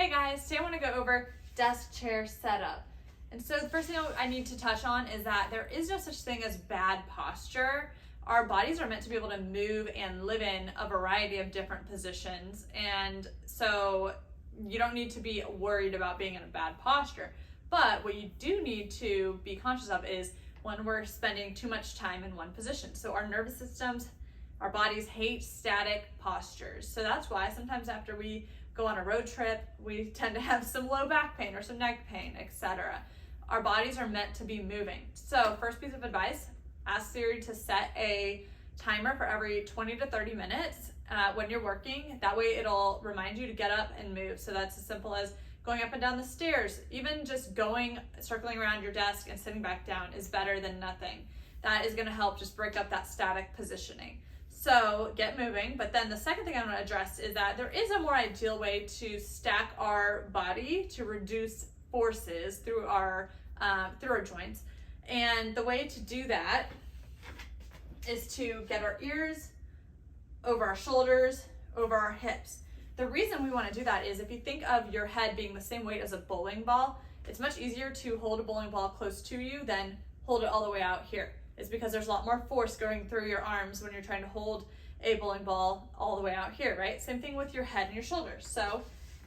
Hey guys, today I want to go over desk chair setup. And so the first thing I need to touch on is that there is no such thing as bad posture. Our bodies are meant to be able to move and live in a variety of different positions. And so you don't need to be worried about being in a bad posture. But what you do need to be conscious of is when we're spending too much time in one position. So our nervous systems, our bodies hate static postures. So that's why sometimes after we go on a road trip, we tend to have some low back pain or some neck pain, etc. Our bodies are meant to be moving. So first piece of advice, ask Siri to set a timer for every 20 to 30 minutes when you're working. That way it'll remind you to get up and move. So that's as simple as going up and down the stairs. Even just circling around your desk and sitting back down is better than nothing. That is gonna help just break up that static positioning. So get moving, but then the second thing I want to address is that there is a more ideal way to stack our body to reduce forces through our joints. And the way to do that is to get our ears over our shoulders, over our hips. The reason we want to do that is if you think of your head being the same weight as a bowling ball, it's much easier to hold a bowling ball close to you than hold it all the way out here. It's because there's a lot more force going through your arms when you're trying to hold a bowling ball all the way out here, right? Same thing with your head and your shoulders. So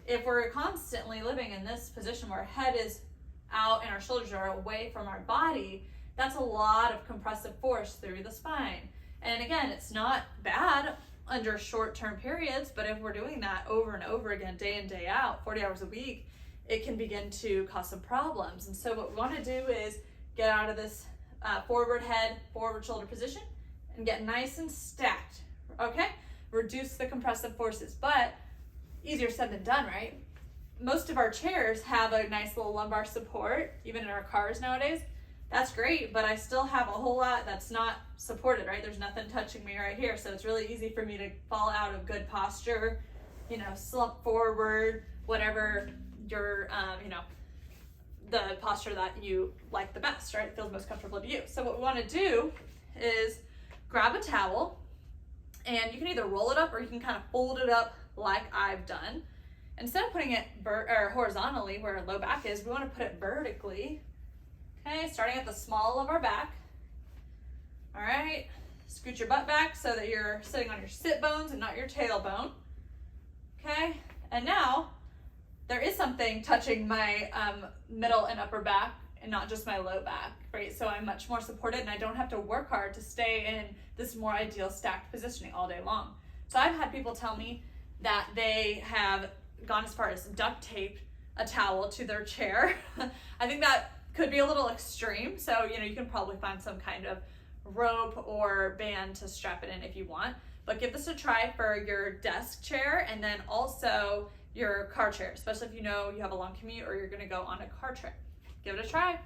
if we're constantly living in this position where our head is out and our shoulders are away from our body, that's a lot of compressive force through the spine. And again, it's not bad under short-term periods, but if we're doing that over and over again, day in, day out, 40 hours a week, it can begin to cause some problems. And so what we want to do is get out of this forward head, forward shoulder position and get nice and stacked, okay? Reduce the compressive forces, but easier said than done, right? Most of our chairs have a nice little lumbar support, even in our cars nowadays. That's great, but I still have a whole lot that's not supported, right? There's nothing touching me right here, so it's really easy for me to fall out of good posture, slump forward, whatever your, the posture that you like the best, right? It feels most comfortable to you. So what we want to do is grab a towel, and you can either roll it up or you can kind of fold it up like I've done. Instead of putting it horizontally where low back is, we want to put it vertically. Okay, starting at the small of our back. All right, scoot your butt back so that you're sitting on your sit bones and not your tailbone. Okay, and now there is something touching my middle and upper back and not just my low back, right? So I'm much more supported and I don't have to work hard to stay in this more ideal stacked positioning all day long. So I've had people tell me that they have gone as far as duct tape a towel to their chair. I think that could be a little extreme. So, you can probably find some kind of rope or band to strap it in if you want, but give this a try for your desk chair and then also your car chair, especially if you have a long commute or you're gonna go on a car trip. Give it a try.